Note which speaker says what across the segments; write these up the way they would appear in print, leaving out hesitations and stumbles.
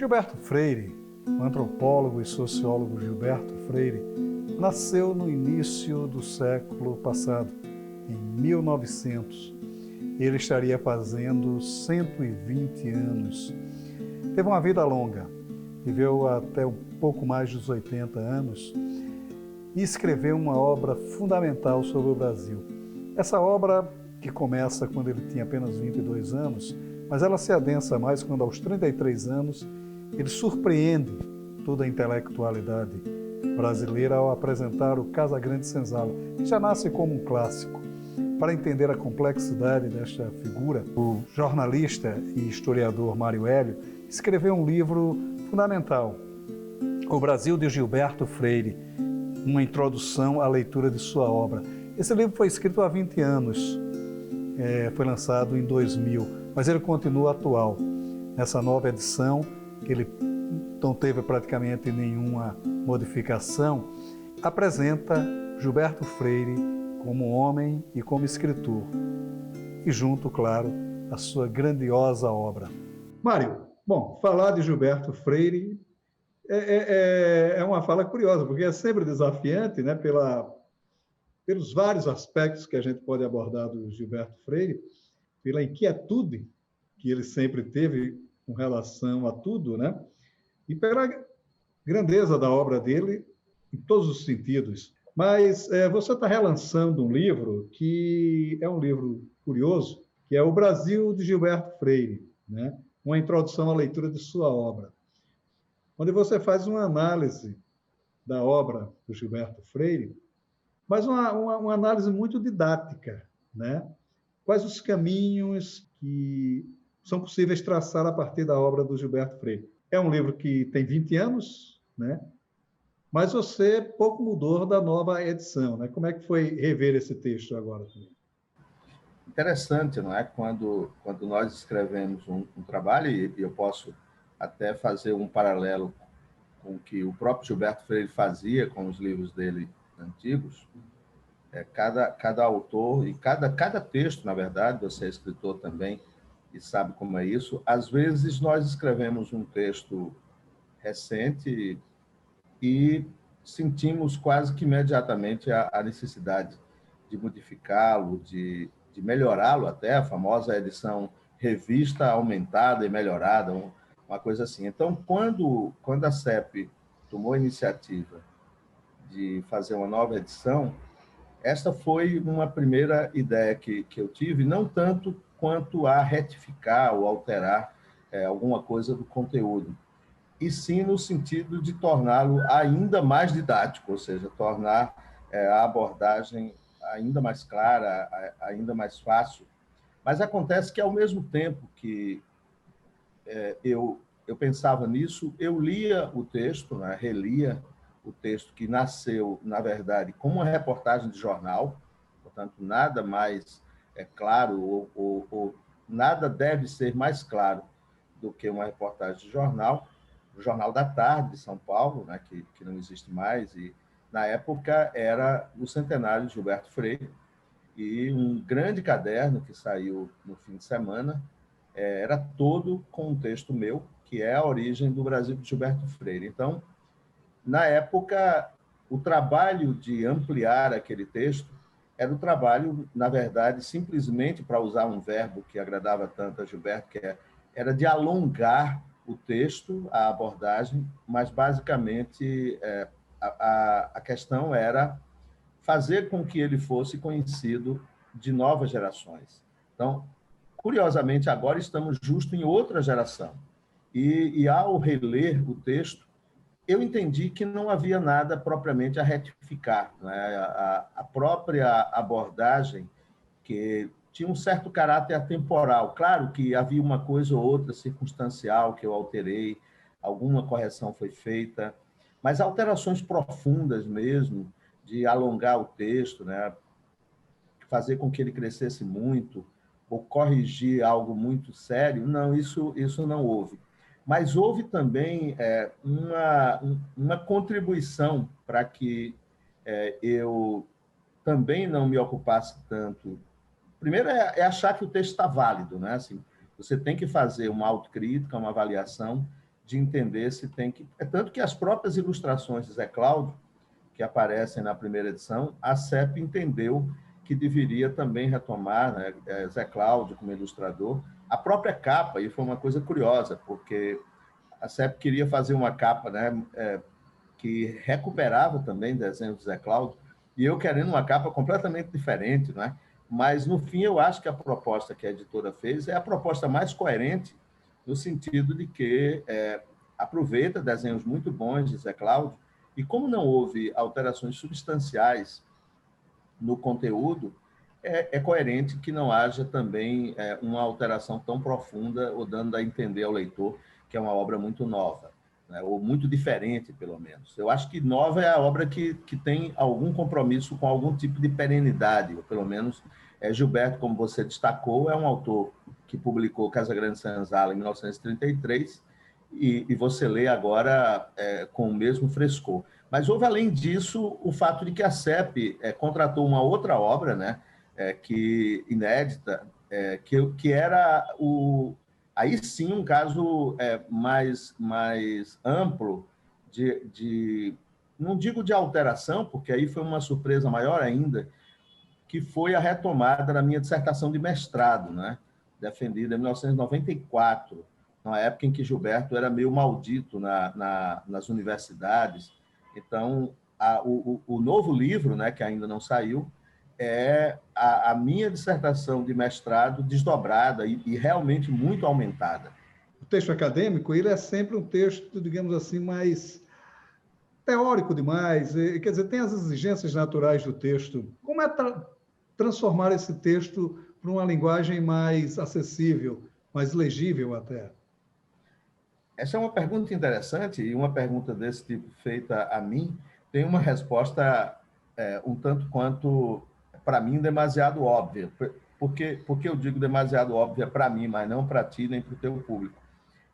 Speaker 1: Gilberto Freire, o antropólogo e sociólogo Gilberto Freire, nasceu no início do século passado, em 1900. Ele estaria fazendo 120 anos. Teve uma vida longa, viveu até um pouco mais dos 80 anos e escreveu uma obra fundamental sobre o Brasil. Essa obra, que começa quando ele tinha apenas 22 anos, mas ela se adensa mais quando, aos 33 anos, ele surpreende toda a intelectualidade brasileira ao apresentar o Casagrande Senzala, que já nasce como um clássico. Para entender a complexidade desta figura, o jornalista e historiador Mário Hélio escreveu um livro fundamental, O Brasil de Gilberto Freire, uma introdução à leitura de sua obra. Esse livro foi escrito há 20 anos, foi lançado em 2000, mas ele continua atual. Nessa nova edição, que ele não teve praticamente nenhuma modificação, apresenta Gilberto Freire como homem e como escritor, e junto, claro, a sua grandiosa obra. Mário, bom, falar de Gilberto Freire é uma fala curiosa, porque é sempre desafiante, né, pelos vários aspectos que a gente pode abordar do Gilberto Freire, pela inquietude que ele sempre teve com relação a tudo, né, e pela grandeza da obra dele em todos os sentidos. Mas você está relançando um livro que é um livro curioso, que é O Brasil de Gilberto Freire, né? Uma introdução à leitura de sua obra, onde você faz uma análise da obra do Gilberto Freire, mas uma análise muito didática, né? Quais os caminhos que são possíveis traçar a partir da obra do Gilberto Freire. É um livro que tem 20 anos, né? Mas você pouco mudou da nova edição, né? Como é que foi rever esse texto agora também?
Speaker 2: Interessante, não é? Quando nós escrevemos um trabalho, e eu posso até fazer um paralelo com o que o próprio Gilberto Freire fazia com os livros dele antigos, cada autor e cada texto, na verdade, você é escritor também e sabe como é isso, às vezes nós escrevemos um texto recente e sentimos quase que imediatamente a necessidade de modificá-lo, de melhorá-lo até, a famosa edição revista, aumentada e melhorada, uma coisa assim. Então, quando a CEP tomou a iniciativa de fazer uma nova edição, esta foi uma primeira ideia que eu tive, não tanto quanto a retificar ou alterar alguma coisa do conteúdo, e sim no sentido de torná-lo ainda mais didático, ou seja, tornar a abordagem ainda mais clara, ainda mais fácil. Mas acontece que, ao mesmo tempo que eu pensava nisso, eu lia o texto, né, relia o texto que nasceu, na verdade, como uma reportagem de jornal, portanto, nada mais claro, ou nada deve ser mais claro do que uma reportagem de jornal, o Jornal da Tarde de São Paulo, né, que não existe mais, e na época era o centenário de Gilberto Freire, e um grande caderno que saiu no fim de semana era todo com um texto meu, que é a origem do Brasil de Gilberto Freire. Então, na época, o trabalho de ampliar aquele texto era o trabalho, na verdade, simplesmente, para usar um verbo que agradava tanto a Gilberto, que era de alongar o texto, a abordagem, mas, basicamente, a questão era fazer com que ele fosse conhecido de novas gerações. Então, curiosamente, agora estamos justo em outra geração. E ao reler o texto, eu entendi que não havia nada propriamente a retificar, né? A própria abordagem, que tinha um certo caráter atemporal. Claro que havia uma coisa ou outra circunstancial que eu alterei, alguma correção foi feita, mas alterações profundas mesmo, de alongar o texto, né? Fazer com que ele crescesse muito, ou corrigir algo muito sério, não, isso não houve. Mas houve também uma contribuição para que eu também não me ocupasse tanto. Primeiro é achar que o texto está válido, né? Assim, você tem que fazer uma autocrítica, uma avaliação de entender se tem que... É tanto que as próprias ilustrações de Zé Cláudio, que aparecem na primeira edição, a CEP entendeu que deveria também retomar, né, Zé Cláudio como ilustrador. A própria capa, e foi uma coisa curiosa, porque a CEP queria fazer uma capa, né, que recuperava também desenhos de Zé Cláudio, e eu querendo uma capa completamente diferente, né? Mas, no fim, eu acho que a proposta que a editora fez é a proposta mais coerente, no sentido de que aproveita desenhos muito bons de Zé Cláudio, e como não houve alterações substanciais no conteúdo, é coerente que não haja também uma alteração tão profunda, ou dando a entender ao leitor que é uma obra muito nova, né? Ou muito diferente, pelo menos. Eu acho que nova é a obra que tem algum compromisso com algum tipo de perenidade, ou pelo menos Gilberto, como você destacou, é um autor que publicou Casa Grande Senzala em 1933, e você lê agora com o mesmo frescor. Mas houve, além disso, o fato de que a CEP contratou uma outra obra, né, que inédita, que era aí sim um caso mais amplo não digo de alteração, porque aí foi uma surpresa maior ainda, que foi a retomada da minha dissertação de mestrado, né, defendida em 1994, na época em que Gilberto era meio maldito nas universidades. Então, o novo livro, né, que ainda não saiu, é a minha dissertação de mestrado desdobrada e realmente muito aumentada.
Speaker 1: O texto acadêmico, ele é sempre um texto, digamos assim, mais teórico demais, quer dizer, tem as exigências naturais do texto. Como é transformar esse texto para uma linguagem mais acessível, mais legível até?
Speaker 2: Essa é uma pergunta interessante, e uma pergunta desse tipo feita a mim tem uma resposta um tanto quanto, para mim, demasiado óbvia. Porque eu digo demasiado óbvia para mim, mas não para ti nem para o teu público?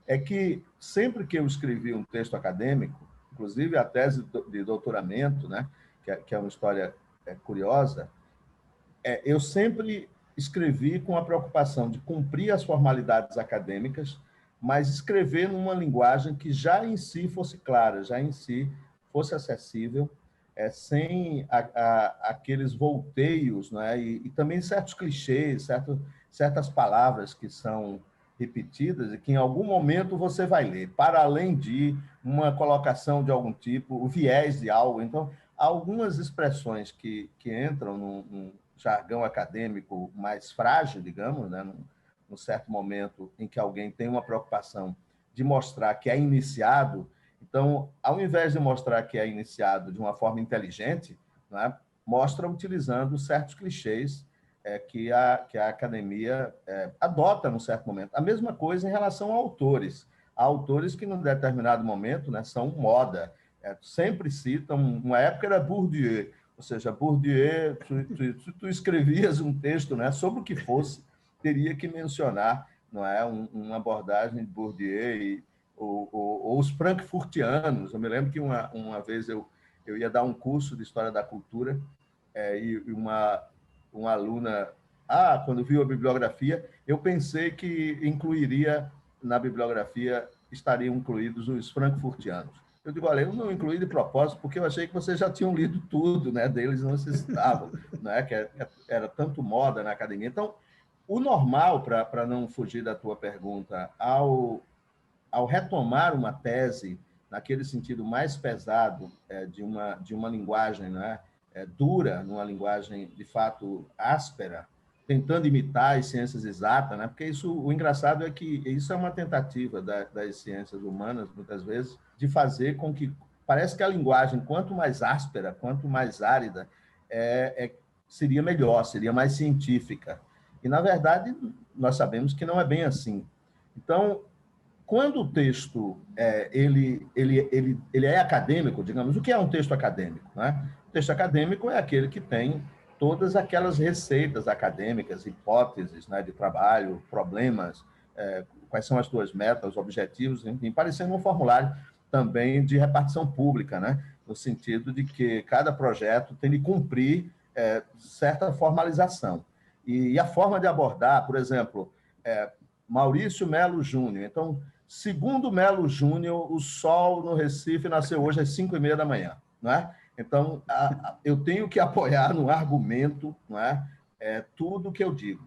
Speaker 2: É que sempre que eu escrevi um texto acadêmico, inclusive a tese de doutoramento, né, que é uma história curiosa, eu sempre escrevi com a preocupação de cumprir as formalidades acadêmicas, mas escrever numa linguagem que já em si fosse clara, já em si fosse acessível, sem aqueles volteios, né? E também certos clichês, certas palavras que são repetidas e que em algum momento você vai ler, para além de uma colocação de algum tipo, o viés de algo. Então, há algumas expressões que entram num jargão acadêmico mais frágil, digamos, né? Num certo momento em que alguém tem uma preocupação de mostrar que é iniciado. Então, ao invés de mostrar que é iniciado de uma forma inteligente, né, mostra utilizando certos clichês que a academia adota num certo momento. A mesma coisa em relação a autores. Há autores que, num determinado momento, né, são moda, sempre citam, uma época era Bourdieu, ou seja, Bourdieu, tu escrevias um texto, né, sobre o que fosse, teria que mencionar, não é, uma abordagem de Bourdieu ou os frankfurtianos. Eu me lembro que uma vez eu ia dar um curso de História da Cultura e uma aluna, quando viu a bibliografia, eu pensei que incluiria na bibliografia, estariam incluídos os frankfurtianos. Eu digo, olha, eu não incluí de propósito, porque eu achei que vocês já tinham lido tudo, né? Deles não se citavam, né? Que era tanto moda na academia. Então, o normal, para não fugir da tua pergunta, ao retomar uma tese naquele sentido mais pesado de uma linguagem, né? Dura, numa linguagem de fato áspera, tentando imitar as ciências exatas, né? Porque o engraçado é que isso é uma tentativa das ciências humanas, muitas vezes, de fazer com que parece que a linguagem, quanto mais áspera, quanto mais árida, seria melhor, seria mais científica. E, na verdade, nós sabemos que não é bem assim. Então, quando o texto ele é acadêmico, digamos, o que é um texto acadêmico? Né? O texto acadêmico é aquele que tem todas aquelas receitas acadêmicas, hipóteses, né, de trabalho, problemas, quais são as tuas metas, objetivos, enfim, parecendo um formulário também de repartição pública, né, no sentido de que cada projeto tem de cumprir certa formalização. E a forma de abordar, por exemplo, Maurício Melo Júnior. Então, segundo Melo Júnior, o sol no Recife nasceu hoje às 5h30 da manhã, não é? Então, eu tenho que apoiar no argumento, não é? Tudo que eu digo,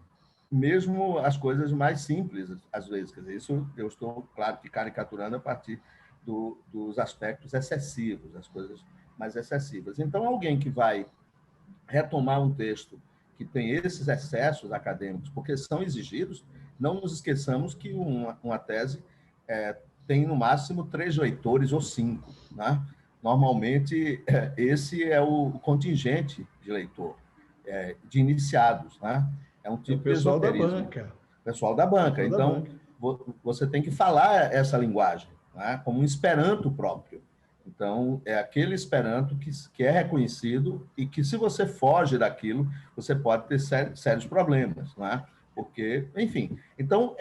Speaker 2: mesmo as coisas mais simples, às vezes. Quer dizer, isso eu estou, claro, que caricaturando a partir dos aspectos excessivos, as coisas mais excessivas. Então, alguém que vai retomar um texto que tem esses excessos acadêmicos, porque são exigidos, não nos esqueçamos que uma tese tem, no máximo, 3 leitores ou 5, né? Normalmente, esse é o contingente de leitor, de iniciados, né? É um
Speaker 1: É o
Speaker 2: tipo de
Speaker 1: pessoal da
Speaker 2: esoterismo.
Speaker 1: banca.
Speaker 2: Pessoal da banca.
Speaker 1: Pessoal da
Speaker 2: Então,
Speaker 1: banca.
Speaker 2: você tem que falar essa linguagem, né? Como um esperanto próprio. Então, é aquele esperanto que é reconhecido e que, se você foge daquilo, você pode ter sérios problemas, né? Porque, enfim. Então,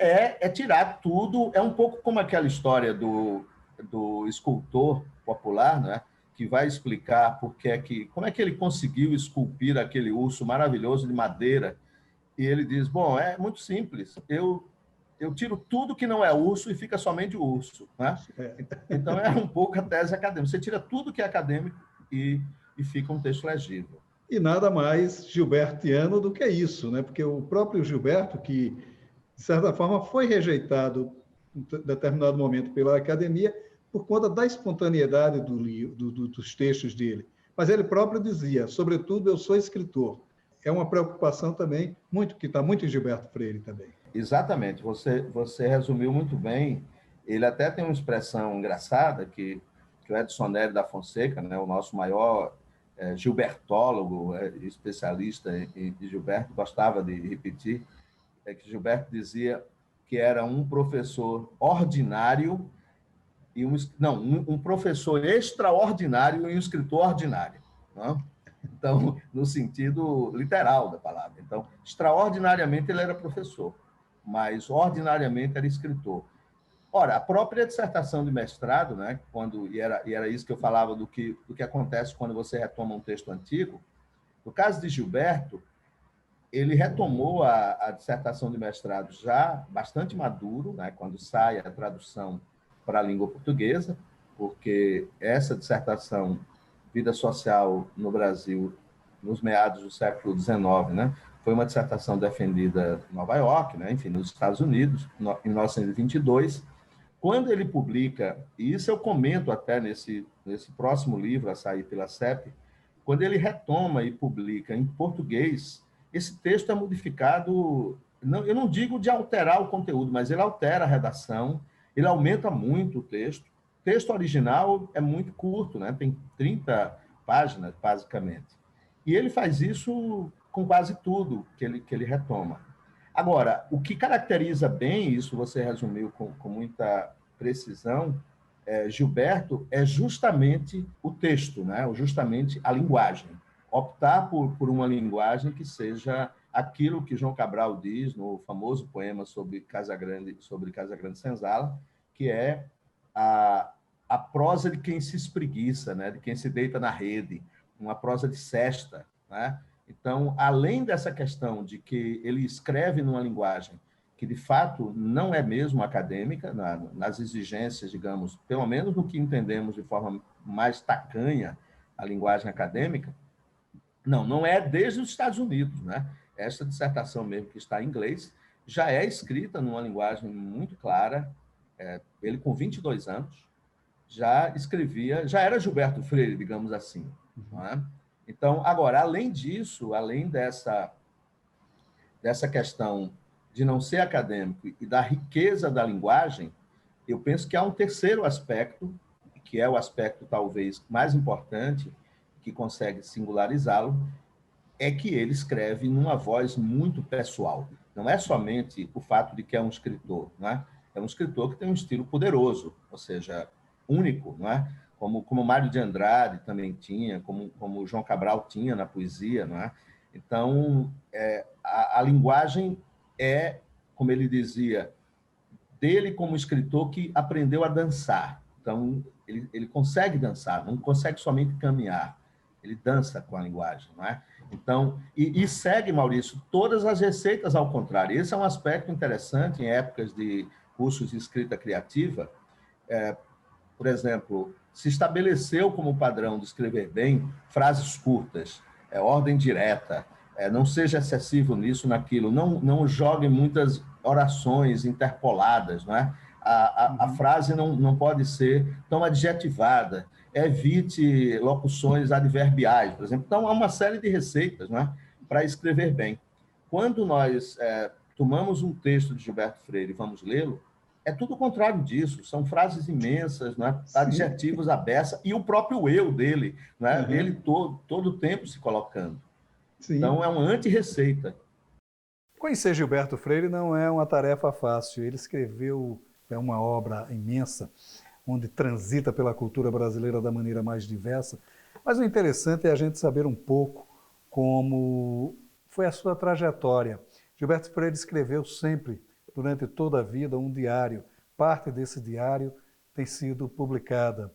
Speaker 2: tirar tudo, é um pouco como aquela história do escultor popular, né? Que vai explicar como é que ele conseguiu esculpir aquele urso maravilhoso de madeira. E ele diz, bom, é muito simples, eu tiro tudo que não é urso e fica somente o urso, né? Então, é um pouco a tese acadêmica. Você tira tudo que é acadêmico e fica um texto legível.
Speaker 1: E nada mais gilbertiano do que isso, né? Porque o próprio Gilberto, que, de certa forma, foi rejeitado em determinado momento pela academia por conta da espontaneidade dos textos dele. Mas ele próprio dizia, sobretudo, eu sou escritor. É uma preocupação também, que está muito em Gilberto Freire também.
Speaker 2: Exatamente, você resumiu muito bem. Ele até tem uma expressão engraçada que o Edson Nery da Fonseca, né, o nosso maior gilbertólogo, especialista em Gilberto, gostava de repetir, que Gilberto dizia que era um professor ordinário e um professor extraordinário e um escritor ordinário, não? Então, no sentido literal da palavra. Então, extraordinariamente ele era professor, mas ordinariamente era escritor. Ora, a própria dissertação de mestrado, né, e era isso que eu falava do que acontece quando você retoma um texto antigo. No caso de Gilberto, ele retomou a dissertação de mestrado já bastante maduro, né, quando sai a tradução para a língua portuguesa, porque essa dissertação, Vida Social no Brasil, nos meados do século XIX, né, foi uma dissertação defendida em Nova York, né, enfim, nos Estados Unidos, em 1922. Quando ele publica, e isso eu comento até nesse próximo livro a sair pela CEP, quando ele retoma e publica em português, esse texto é modificado, eu não digo de alterar o conteúdo, mas ele altera a redação, ele aumenta muito o texto. O texto original é muito curto, né? Tem 30 páginas, basicamente. E ele faz isso com quase tudo que ele retoma. Agora, o que caracteriza bem, isso você resumiu com muita precisão, Gilberto, é justamente o texto, né? Justamente a linguagem. Optar por uma linguagem que seja aquilo que João Cabral diz no famoso poema sobre Casagrande Senzala, que é a prosa de quem se espreguiça, né? De quem se deita na rede, uma prosa de sesta, né? Então, além dessa questão de que ele escreve numa linguagem que, de fato, não é mesmo acadêmica, nas exigências, digamos, pelo menos no que entendemos de forma mais tacanha a linguagem acadêmica, não é desde os Estados Unidos, né? Essa dissertação mesmo, que está em inglês, já é escrita numa linguagem muito clara. Ele, com 22 anos, já escrevia, já era Gilberto Freire, digamos assim, não é? Então, agora, além disso, além dessa questão de não ser acadêmico e da riqueza da linguagem, eu penso que há um terceiro aspecto, que é o aspecto talvez mais importante, que consegue singularizá-lo, é que ele escreve numa voz muito pessoal. Não é somente o fato de que é um escritor, né? É um escritor que tem um estilo poderoso, ou seja, único, não é? Como Mário de Andrade também tinha, como João Cabral tinha na poesia, não é? Então, a linguagem é, como ele dizia, dele como escritor que aprendeu a dançar. Então, ele consegue dançar, não consegue somente caminhar, ele dança com a linguagem, não é? Então, e segue, Maurício, todas as receitas ao contrário. Esse é um aspecto interessante em épocas de cursos de escrita criativa, por exemplo, se estabeleceu como padrão de escrever bem frases curtas, ordem direta, não seja excessivo nisso, naquilo, não jogue muitas orações interpoladas, não é? A frase não pode ser tão adjetivada, evite locuções adverbiais, por exemplo. Então, há uma série de receitas, não é? Para escrever bem. Quando nós tomamos um texto de Gilberto Freire e vamos lê-lo, é tudo o contrário disso, são frases imensas, né? Adjetivos à beça, e o próprio eu dele, né? Ele todo o tempo se colocando. Sim. Então, é uma anti-receita.
Speaker 1: Conhecer Gilberto Freire não é uma tarefa fácil. Ele escreveu uma obra imensa, onde transita pela cultura brasileira da maneira mais diversa, mas o interessante é a gente saber um pouco como foi a sua trajetória. Gilberto Freire escreveu sempre, durante toda a vida, um diário. Parte desse diário tem sido publicada.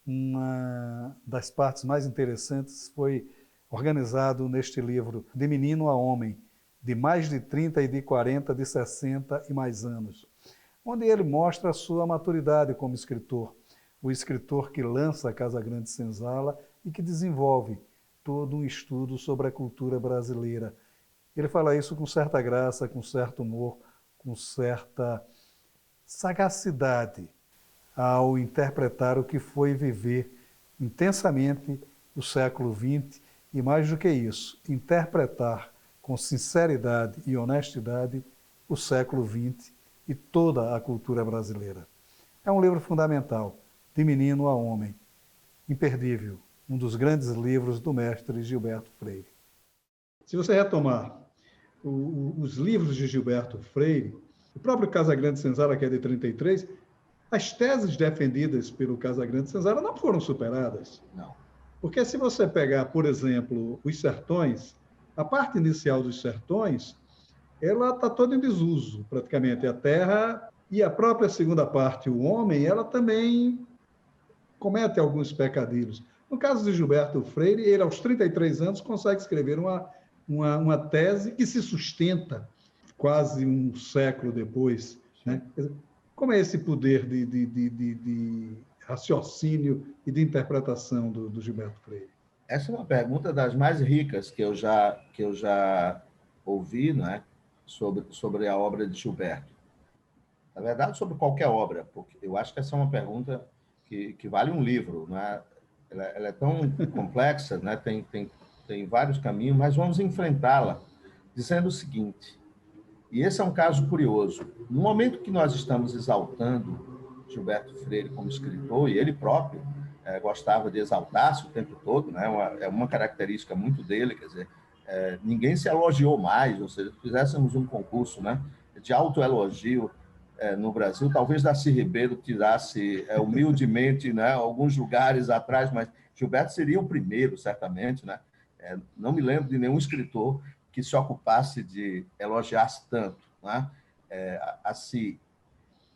Speaker 1: Uma das partes mais interessantes foi organizado neste livro, De Menino a Homem, de mais de 30 e de 40, de 60 e mais anos, onde ele mostra a sua maturidade como escritor, o escritor que lança a Casagrande Senzala e que desenvolve todo um estudo sobre a cultura brasileira. Ele fala isso com certa graça, com certo humor, com certa sagacidade ao interpretar o que foi viver intensamente o século XX e, mais do que isso, interpretar com sinceridade e honestidade o século XX e toda a cultura brasileira. É um livro fundamental, De Menino a Homem, imperdível, um dos grandes livros do mestre Gilberto Freire. Se você retomar os livros de Gilberto Freire, o próprio Casagrande Senzala, que é de 33, as teses defendidas pelo Casagrande Senzala não foram superadas.
Speaker 2: Não.
Speaker 1: Porque se você pegar, por exemplo, Os Sertões, a parte inicial dos Sertões, ela está toda em desuso, praticamente. A terra e a própria segunda parte, o homem, ela também comete alguns pecadilhos. No caso de Gilberto Freire, ele, aos 33 anos, consegue escrever uma tese que se sustenta quase um século depois. Né? Como é esse poder de raciocínio e de interpretação do Gilberto Freire?
Speaker 2: Essa é uma pergunta das mais ricas que eu já ouvi, né, sobre a obra de Gilberto. Na verdade, sobre qualquer obra, porque eu acho que essa é uma pergunta que vale um livro. Né? Ela é tão complexa, né? Tem vários caminhos, mas vamos enfrentá-la dizendo o seguinte, e esse é um caso curioso. No momento que nós estamos exaltando Gilberto Freire como escritor, e ele próprio gostava de exaltar-se o tempo todo, né? É uma característica muito dele, quer dizer, ninguém se elogiou mais, ou seja, se fizéssemos um concurso, né, de autoelogio no Brasil, talvez Darcy Ribeiro tirasse humildemente, né, alguns lugares atrás, mas Gilberto seria o primeiro, certamente, né? Não me lembro de nenhum escritor que se ocupasse de elogiar-se tanto, né? Assim.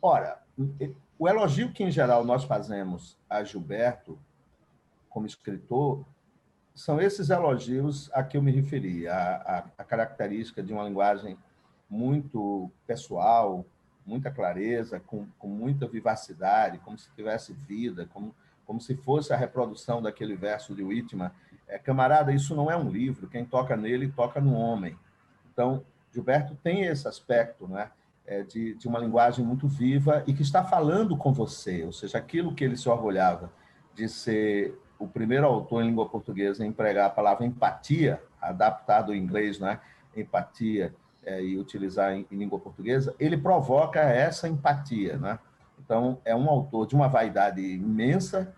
Speaker 2: Ora, o elogio que, em geral, nós fazemos a Gilberto como escritor são esses elogios a que eu me referi, a característica de uma linguagem muito pessoal, muita clareza, com muita vivacidade, como se tivesse vida, como se fosse a reprodução daquele verso de Whitman. Camarada, isso não é um livro, quem toca nele, toca no homem. Então, Gilberto tem esse aspecto, né, de uma linguagem muito viva e que está falando com você, ou seja, aquilo que ele se orgulhava de ser o primeiro autor em língua portuguesa a empregar a palavra empatia, adaptado ao inglês, né, empatia, e utilizar em língua portuguesa, ele provoca essa empatia, né? Então, é um autor de uma vaidade imensa,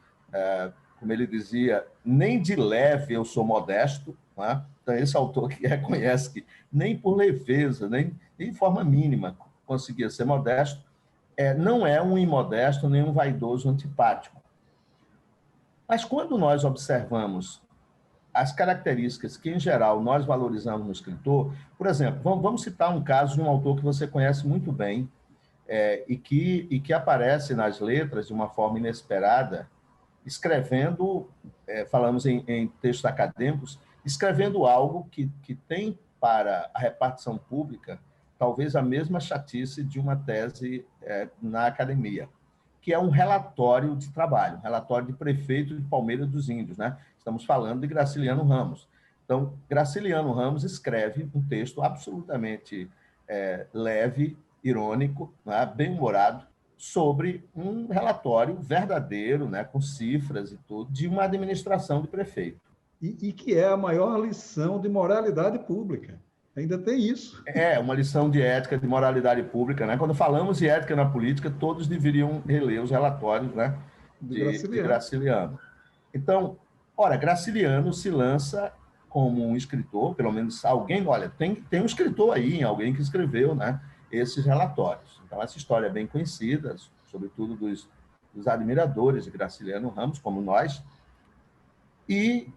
Speaker 2: como ele dizia, nem de leve eu sou modesto, né? Então, esse autor que reconhece que nem por leveza, nem de forma mínima conseguia ser modesto, não é um imodesto nem um vaidoso antipático. Mas quando nós observamos as características que, em geral, nós valorizamos no escritor, por exemplo, vamos citar um caso de um autor que você conhece muito bem e que aparece nas letras de uma forma inesperada, escrevendo, falamos em textos acadêmicos, escrevendo algo que tem para a repartição pública talvez a mesma chatice de uma tese na academia, que é um relatório de trabalho, um relatório de prefeito de Palmeira dos Índios, né? Estamos falando de Graciliano Ramos. Então, Graciliano Ramos escreve um texto absolutamente leve, irônico, né? Bem-humorado, sobre um relatório verdadeiro, né? Com cifras e tudo, de uma administração de prefeito.
Speaker 1: E que é a maior lição de moralidade pública. Ainda tem isso.
Speaker 2: É uma lição de ética, de moralidade pública, né? Quando falamos de ética na política, todos deveriam reler os relatórios, né, de Graciliano. Então, ora, Graciliano se lança como um escritor, pelo menos alguém, olha, tem um escritor aí, alguém que escreveu, né, esses relatórios. Então, essa história é bem conhecida, sobretudo dos admiradores de Graciliano Ramos, como nós. E,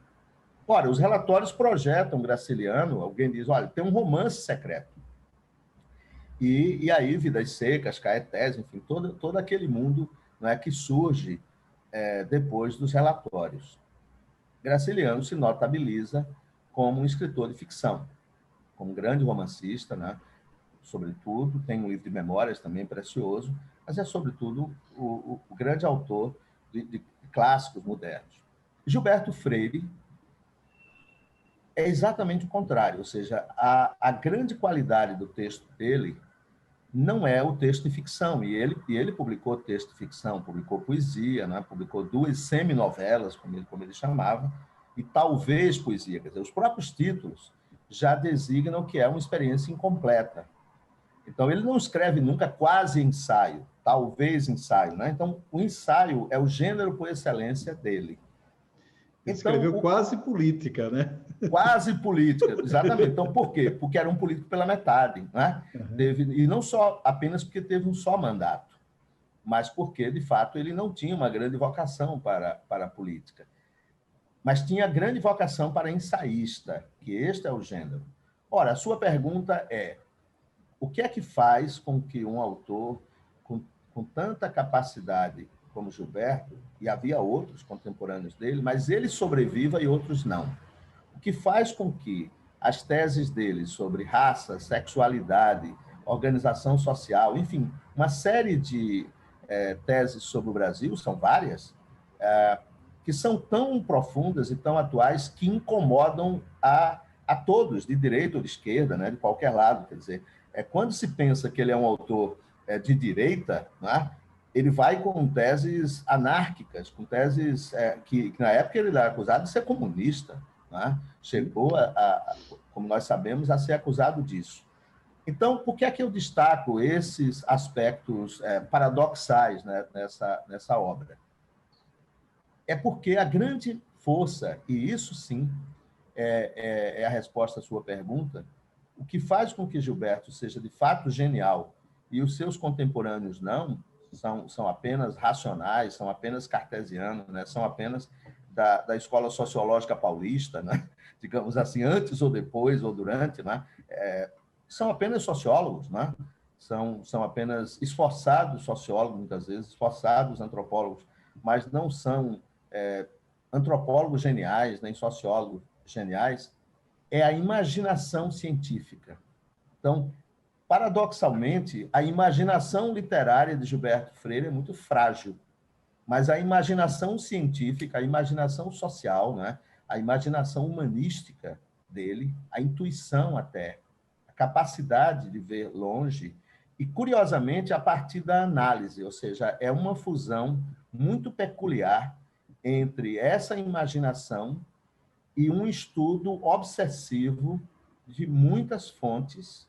Speaker 2: ora, os relatórios projetam Graciliano, alguém diz, olha, tem um romance secreto. E aí, Vidas Secas, Caetés, enfim, todo aquele mundo, não é, que surge depois dos relatórios. Graciliano se notabiliza como um escritor de ficção, como um grande romancista, né? Sobretudo, tem um livro de memórias também precioso, mas é, sobretudo, o grande autor de clássicos modernos. Gilberto Freire é exatamente o contrário, ou seja, a grande qualidade do texto dele não é o texto de ficção, e ele publicou texto de ficção, publicou poesia, né? Publicou 2 seminovelas, como ele chamava, e talvez poesia, quer dizer, os próprios títulos já designam que é uma experiência incompleta. Então, ele não escreve nunca quase ensaio, talvez ensaio, né? Então, o ensaio é o gênero por excelência dele.
Speaker 1: Ele escreveu quase política, né?
Speaker 2: Quase política, exatamente. Então, por quê? Porque era um político pela metade, né? E não só apenas porque teve um só mandato, mas porque, de fato, ele não tinha uma grande vocação para a política. Mas tinha grande vocação para ensaísta, que este é o gênero. Ora, a sua pergunta é: o que é que faz com que um autor com tanta capacidade como Gilberto, e havia outros contemporâneos dele, mas ele sobreviva e outros não? O que faz com que as teses dele sobre raça, sexualidade, organização social, enfim, uma série de teses sobre o Brasil, são várias, que são tão profundas e tão atuais que incomodam a todos, de direita ou de esquerda, né, de qualquer lado. Quer dizer, quando se pensa que ele é um autor de direita, né, ele vai com teses anárquicas, com teses que na época ele era acusado de ser comunista, né? Chegou, como nós sabemos, a ser acusado disso. Então, por que é que eu destaco esses aspectos paradoxais, né, nessa obra? É porque a grande força, e isso sim é a resposta à sua pergunta, o que faz com que Gilberto seja de fato genial e os seus contemporâneos não, são apenas racionais, são apenas cartesianos, né? São apenas da escola sociológica paulista, né? Digamos assim, antes ou depois ou durante, né? São apenas sociólogos, né? São apenas esforçados sociólogos, muitas vezes, esforçados antropólogos, mas não são antropólogos geniais, nem sociólogos geniais, é a imaginação científica. Então, paradoxalmente, a imaginação literária de Gilberto Freire é muito frágil, mas a imaginação científica, a imaginação social, né, a imaginação humanística dele, a intuição até, a capacidade de ver longe, e, curiosamente, a partir da análise, ou seja, é uma fusão muito peculiar entre essa imaginação e um estudo obsessivo de muitas fontes,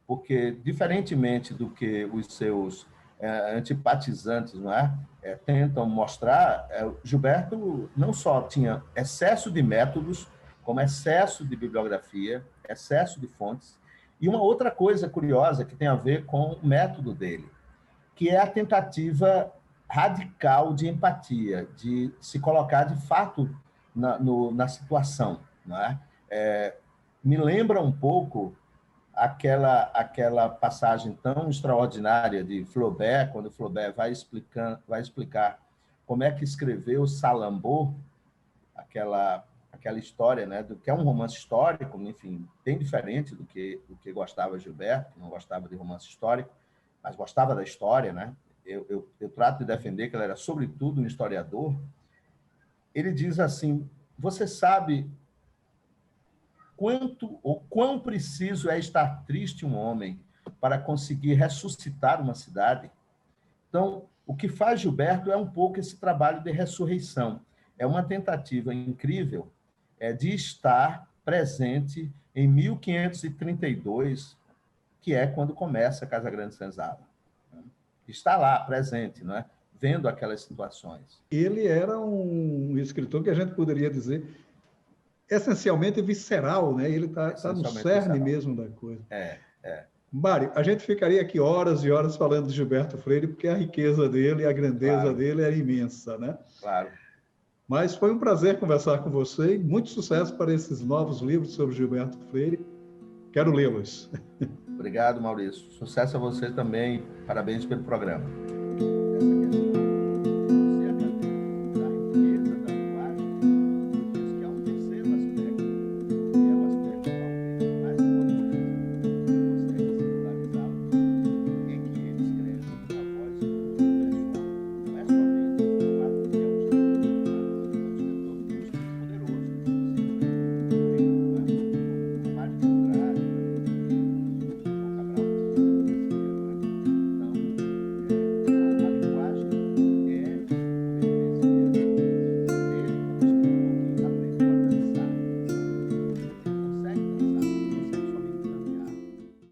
Speaker 2: porque, diferentemente do que os seus antipatizantes, não é? Tentam mostrar, Gilberto não só tinha excesso de métodos, como excesso de bibliografia, excesso de fontes, e uma outra coisa curiosa que tem a ver com o método dele, que é a tentativa radical de empatia, de se colocar de fato na situação. Não é? Me lembra um pouco aquela passagem tão extraordinária de Flaubert, quando Flaubert vai explicar como é que escreveu Salambô, aquela história, né, do que é um romance histórico, enfim, bem diferente do que gostava Gilberto, que não gostava de romance histórico. mas gostava da história, né? Eu trato de defender que ele era, sobretudo, um historiador. Ele diz assim: você sabe quanto ou quão preciso é estar triste um homem para conseguir ressuscitar uma cidade? Então, o que faz Gilberto é um pouco esse trabalho de ressurreição. É uma tentativa incrível de estar presente em 1532, que é quando começa a Casa Grande Senzala. Está lá, presente, não é? Vendo aquelas situações.
Speaker 1: Ele era um escritor que a gente poderia dizer essencialmente visceral, né? Ele está no cerne visceral mesmo da coisa.
Speaker 2: É.
Speaker 1: Mário, a gente ficaria aqui horas e horas falando de Gilberto Freire, porque a riqueza dele, a grandeza dele é imensa, né?
Speaker 2: Claro.
Speaker 1: Mas foi um prazer conversar com você e muito sucesso para esses novos livros sobre Gilberto Freire. Quero lê-los.
Speaker 2: Obrigado, Maurício. Sucesso a você também. Parabéns pelo programa.